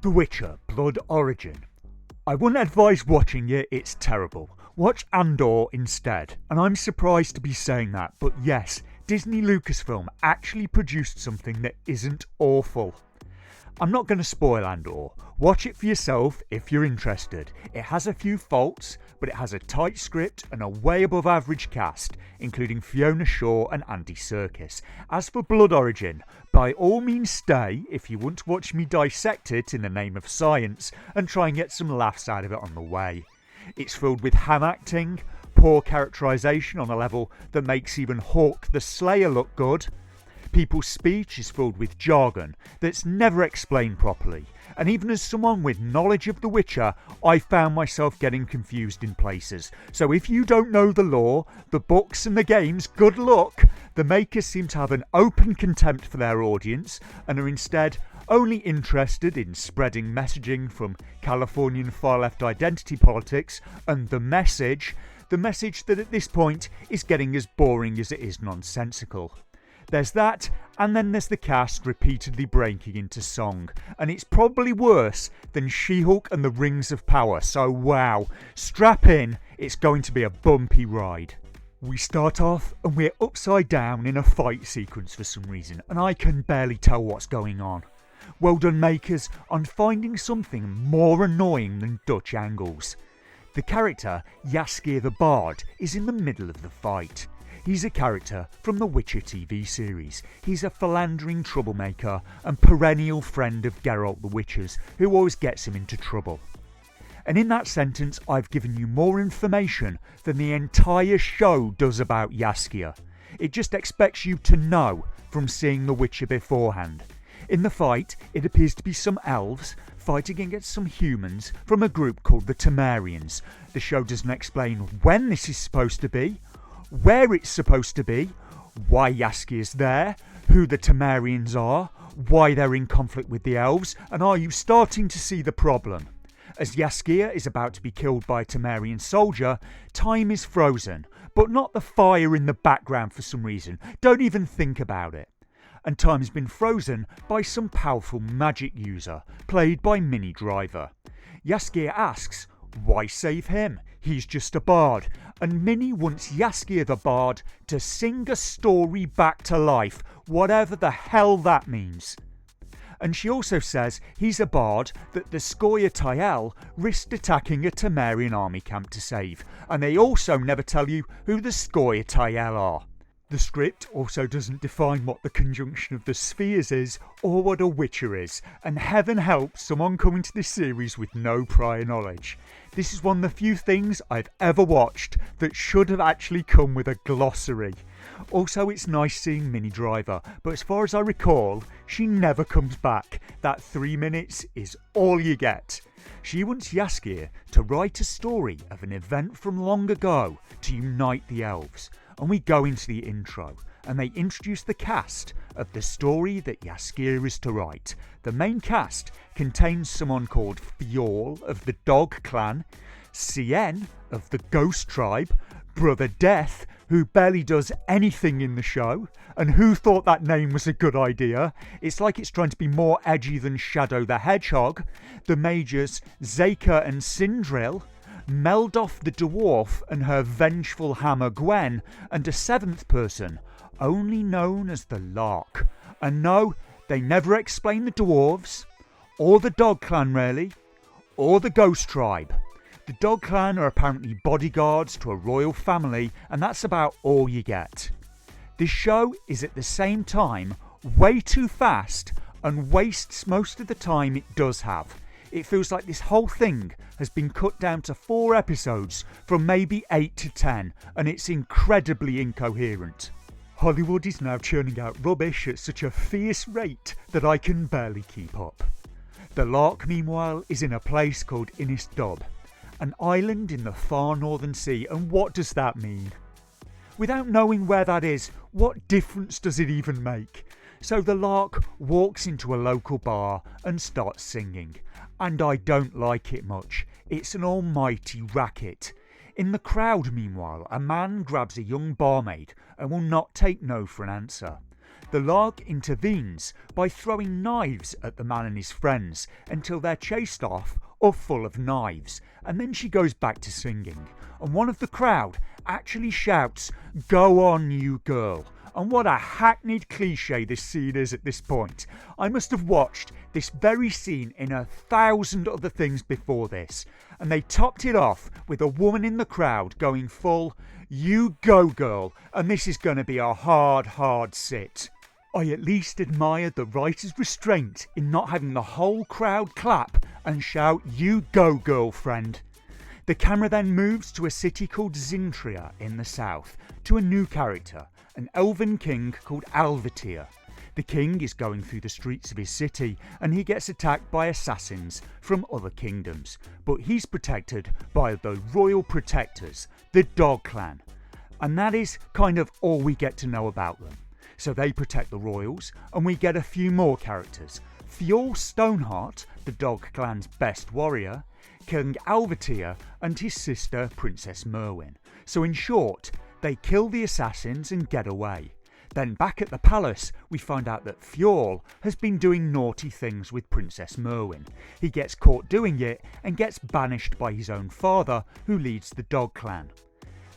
The Witcher Blood Origin. I wouldn't advise watching it, it's terrible. Watch Andor instead, and I'm surprised to be saying that, but yes, Disney Lucasfilm actually produced something that isn't awful. I'm not going to spoil Andor. Watch it for yourself if you're interested. It has a few faults, but it has a tight script and a way above average cast, including Fiona Shaw and Andy Serkis. As for Blood Origin, by all means stay if you want to watch me dissect it in the name of science and try and get some laughs out of it on the way. It's filled with ham acting, poor characterisation on a level that makes even Hawk the Slayer look good. People's speech is filled with jargon that's never explained properly, and even as someone with knowledge of The Witcher, I found myself getting confused in places. So if you don't know the lore, the books and the games, good luck! The makers seem to have an open contempt for their audience and are instead only interested in spreading messaging from Californian far-left identity politics and the message that at this point is getting as boring as it is nonsensical. There's that, and then there's the cast repeatedly breaking into song, and it's probably worse than She-Hulk and the Rings of Power, so wow, strap in, it's going to be a bumpy ride. We start off and we're upside down in a fight sequence for some reason, and I can barely tell what's going on. Well done makers on finding something more annoying than Dutch angles. The character, Jaskier the Bard, is in the middle of the fight. He's a character from the Witcher TV series. He's a philandering troublemaker and perennial friend of Geralt the Witcher's, who always gets him into trouble. And in that sentence, I've given you more information than the entire show does about Jaskier. It just expects you to know from seeing The Witcher beforehand. In the fight, it appears to be some elves fighting against some humans from a group called the Temerians. The show doesn't explain when this is supposed to be, where it's supposed to be, why Jaskier's there, who the Temerians are, why they're in conflict with the elves, and are you starting to see the problem? As Jaskier is about to be killed by a Temerian soldier, time is frozen, but not the fire in the background for some reason. Don't even think about it. And time has been frozen by some powerful magic user, played by Minnie Driver. Jaskier asks, why save him? He's just a bard. And Minnie wants Jaskier the Bard to sing a story back to life, whatever the hell that means. And she also says he's a bard that the Scoia'tael risked attacking a Temerian army camp to save. And they also never tell you who the Scoia'tael are. The script also doesn't define what the conjunction of the spheres is or what a witcher is, and heaven help someone coming to this series with no prior knowledge. This is one of the few things I've ever watched that should have actually come with a glossary. Also, it's nice seeing Minnie Driver, but as far as I recall, she never comes back. That 3 minutes is all you get. She wants Jaskier to write a story of an event from long ago to unite the elves. And we go into the intro, and they introduce the cast of the story that Jaskier is to write. The main cast contains someone called Fjall of the Dog Clan, Cien of the Ghost Tribe, Brother Death, who barely does anything in the show, and who thought that name was a good idea? It's like it's trying to be more edgy than Shadow the Hedgehog. The Majors, Zeka and Sindril, Meldoff the Dwarf and her vengeful hammer Gwen, and a seventh person, only known as the Lark. And no, they never explain the dwarves, or the Dog Clan really, or the Ghost Tribe. The Dog Clan are apparently bodyguards to a royal family, and that's about all you get. This show is at the same time way too fast and wastes most of the time it does have. It feels like this whole thing has been cut down to 4 episodes from maybe 8 to 10, and it's incredibly incoherent. Hollywood is now churning out rubbish at such a fierce rate that I can barely keep up. The Lark, meanwhile, is in a place called Innis Dub, an island in the far northern sea, and what does that mean? Without knowing where that is, what difference does it even make? So the Lark walks into a local bar and starts singing. And I don't like it much. It's an almighty racket. In the crowd, meanwhile, a man grabs a young barmaid and will not take no for an answer. The lark intervenes by throwing knives at the man and his friends until they're chased off or full of knives, and then she goes back to singing, and one of the crowd actually shouts, "Go on, you girl." And what a hackneyed cliche this scene is at this point. I must have watched this very scene in 1,000 other things before this, and they topped it off with a woman in the crowd going full, "You go, girl," and this is going to be a hard sit. I at least admired the writer's restraint in not having the whole crowd clap and shout, "You go, girlfriend." The camera then moves to a city called Zintria in the south, to a new character, an elven king called Alvatir. The king is going through the streets of his city and he gets attacked by assassins from other kingdoms, but he's protected by the royal protectors, the Dog Clan, and that is kind of all we get to know about them. So they protect the royals, and we get a few more characters. Fjord Stoneheart, the Dog Clan's best warrior, King Alvatir and his sister Princess Merwin. So in short, they kill the assassins and get away. Then back at the palace, we find out that Fjord has been doing naughty things with Princess Merwin. He gets caught doing it and gets banished by his own father, who leads the Dog Clan.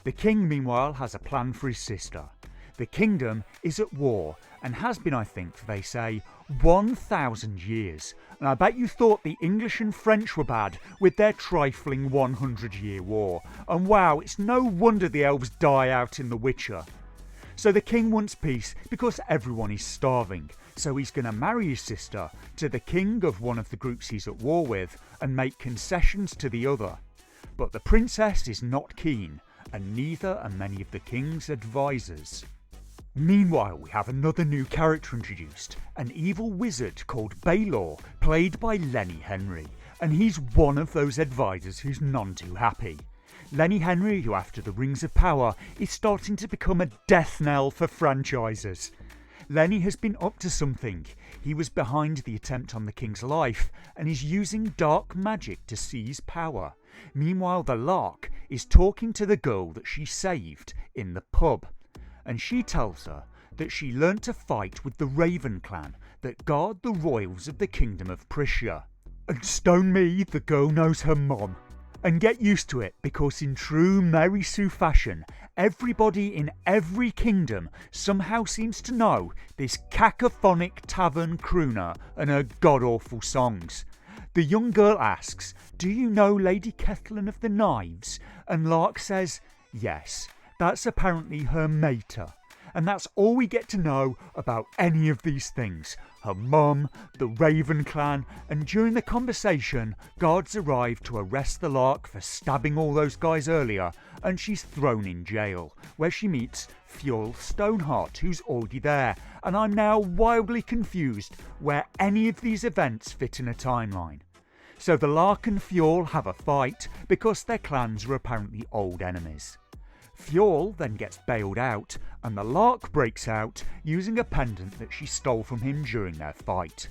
The king, meanwhile, has a plan for his sister. The kingdom is at war, and has been, I think, they say, 1,000 years. And I bet you thought the English and French were bad with their trifling 100-year war. And wow, it's no wonder the elves die out in The Witcher. So the king wants peace because everyone is starving. So he's going to marry his sister to the king of one of the groups he's at war with and make concessions to the other. But the princess is not keen, and neither are many of the king's advisors. Meanwhile, we have another new character introduced, an evil wizard called Baylor, played by Lenny Henry, and he's one of those advisors who's none too happy. Lenny Henry, who after the Rings of Power is starting to become a death knell for franchises. Lenny has been up to something. He was behind the attempt on the king's life and is using dark magic to seize power. Meanwhile, the Lark is talking to the girl that she saved in the pub, and she tells her that she learnt to fight with the Raven clan that guard the royals of the kingdom of Prussia. And stone me, the girl knows her mom. And get used to it, because in true Mary Sue fashion, everybody in every kingdom somehow seems to know this cacophonic tavern crooner and her god-awful songs. The young girl asks, "Do you know Lady Kethlin of the Knives?" And Lark says, "Yes, that's apparently her mater." And that's all we get to know about any of these things. Her mum, the Raven clan, and during the conversation, guards arrive to arrest the Lark for stabbing all those guys earlier, and she's thrown in jail, where she meets Fjord Stoneheart, who's already there, and I'm now wildly confused where any of these events fit in a timeline. So the Lark and Fjord have a fight, because their clans are apparently old enemies. Fjord then gets bailed out, and the Lark breaks out using a pendant that she stole from him during their fight.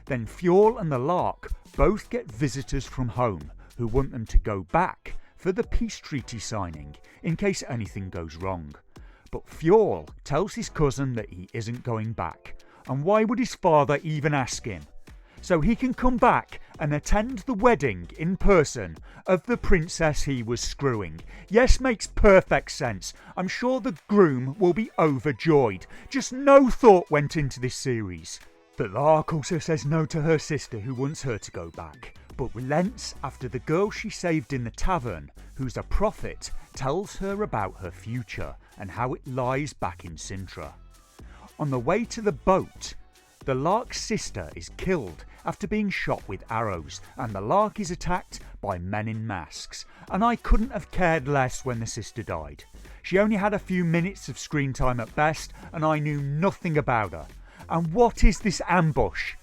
Then Fjord and the Lark both get visitors from home who want them to go back for the peace treaty signing in case anything goes wrong. But Fjord tells his cousin that he isn't going back, and why would his father even ask him? So he can come back and attend the wedding in person of the princess he was screwing. Yes, makes perfect sense. I'm sure the groom will be overjoyed. Just no thought went into this series. The Lark also says no to her sister who wants her to go back, but relents after the girl she saved in the tavern, who's a prophet, tells her about her future and how it lies back in Sintra. On the way to the boat, the Lark's sister is killed after being shot with arrows, and the Lark is attacked by men in masks, and I couldn't have cared less when the sister died. She only had a few minutes of screen time at best, and I knew nothing about her. And what is this ambush?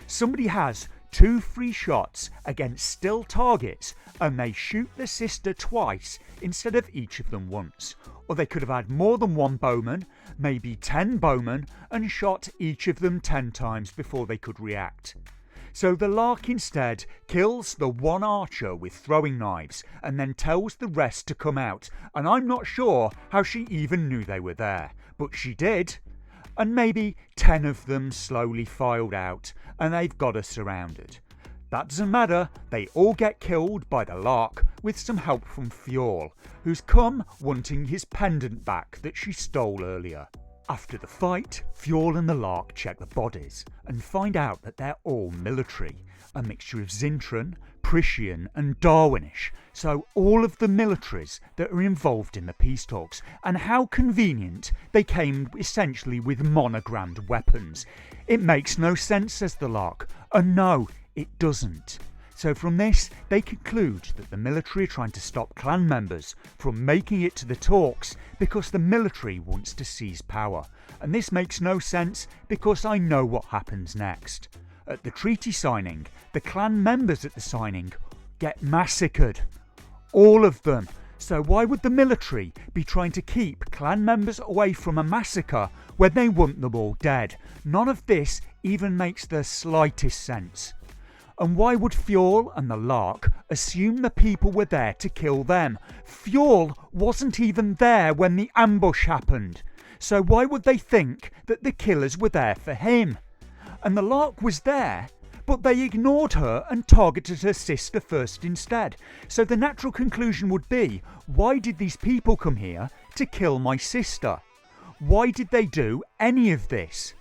Somebody has 2 free shots against still targets, and they shoot the sister twice instead of each of them once. Or they could have had more than one bowman, maybe 10 bowmen, and shot each of them 10 times before they could react. So the Lark instead kills the one archer with throwing knives and then tells the rest to come out, and I'm not sure how she even knew they were there, but she did. and maybe 10 of them slowly filed out, and they've got us surrounded. That doesn't matter, they all get killed by the Lark with some help from Fjord, who's come wanting his pendant back that she stole earlier. After the fight, Fjord and the Lark check the bodies and find out that they're all military, a mixture of Zintran, Prussian and Darwinish, so all of the militaries that are involved in the peace talks, and how convenient they came essentially with monogrammed weapons. It makes no sense, says the Lark, and no, it doesn't. So from this, they conclude that the military are trying to stop clan members from making it to the talks because the military wants to seize power. And this makes no sense because I know what happens next. At the treaty signing, the clan members at the signing get massacred. All of them. So why would the military be trying to keep clan members away from a massacre when they want them all dead? None of this even makes the slightest sense. And why would Fjord and the Lark assume the people were there to kill them? Fjord wasn't even there when the ambush happened. So why would they think that the killers were there for him? And the Lark was there, but they ignored her and targeted her sister first instead. So the natural conclusion would be, why did these people come here to kill my sister? Why did they do any of this?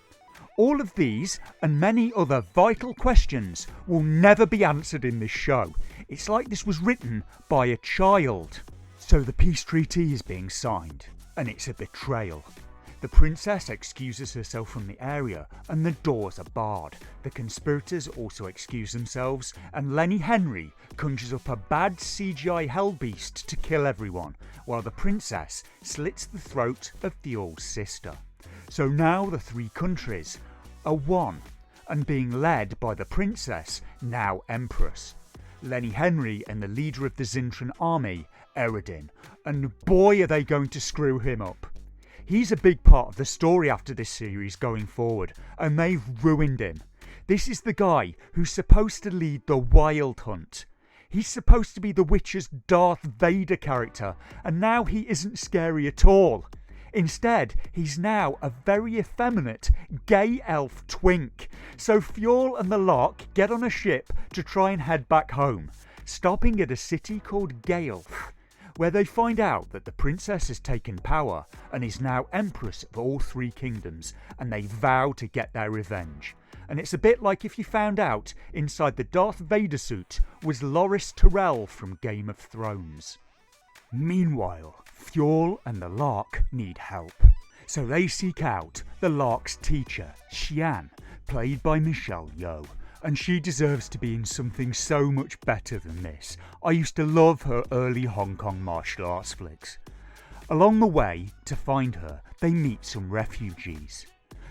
All of these and many other vital questions will never be answered in this show. It's like this was written by a child. So the peace treaty is being signed, and it's a betrayal. The princess excuses herself from the area, and the doors are barred. The conspirators also excuse themselves, and Lenny Henry conjures up a bad CGI hellbeast to kill everyone, while the princess slits the throat of Fjord's sister. So now the three countries are one, and being led by the princess, now Empress, Lenny Henry and the leader of the Zintran army, Eredin, and boy are they going to screw him up. He's a big part of the story after this series going forward, and they've ruined him. This is the guy who's supposed to lead the Wild Hunt. He's supposed to be the Witcher's Darth Vader character, and now he isn't scary at all. Instead, he's now a very effeminate, gay elf twink. So Fjord and the Lark get on a ship to try and head back home, stopping at a city called Gale, where they find out that the princess has taken power and is now empress of all three kingdoms, and they vow to get their revenge. And it's a bit like if you found out inside the Darth Vader suit was Loris Tyrell from Game of Thrones. Meanwhile, Fjord and the Lark need help, so they seek out the Lark's teacher, Xian, played by Michelle Yeoh, and she deserves to be in something so much better than this. I used to love her early Hong Kong martial arts flicks. Along the way, to find her, they meet some refugees.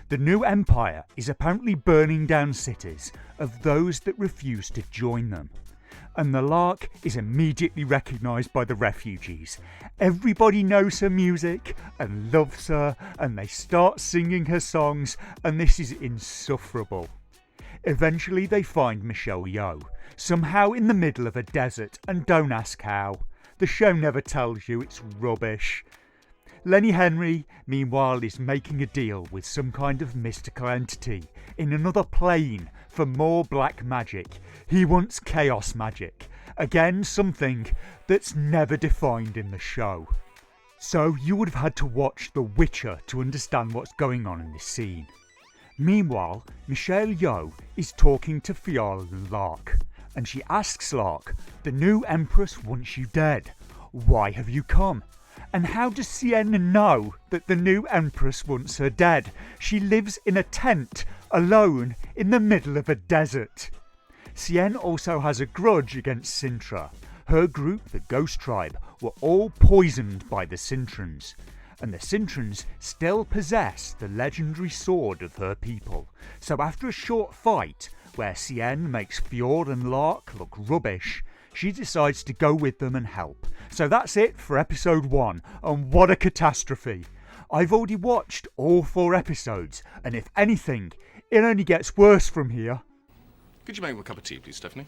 The new empire is apparently burning down cities of those that refuse to join them. And the Lark is immediately recognised by the refugees. Everybody knows her music and loves her, and they start singing her songs, and this is insufferable. Eventually they find Michelle Yeoh, somehow in the middle of a desert, and don't ask how. The show never tells you, it's rubbish. Lenny Henry, meanwhile, is making a deal with some kind of mystical entity in another plane for more black magic. He wants chaos magic. Again, something that's never defined in the show. So you would have had to watch The Witcher to understand what's going on in this scene. Meanwhile, Michelle Yeoh is talking to Fjord and Lark, and she asks Lark, "The new Empress wants you dead. Why have you come? And how does Sienna know that the new Empress wants her dead? She lives in a tent, alone, in the middle of a desert." Sienna also has a grudge against Sintra. Her group, the Ghost Tribe, were all poisoned by the Sintrans, and the Sintrans still possess the legendary sword of her people. So after a short fight, where Sienna makes Fjord and Lark look rubbish, she decides to go with them and help. So that's it for episode 1, and what a catastrophe. I've already watched all 4 episodes, and if anything, it only gets worse from here. Could you make me a cup of tea, please, Stephanie?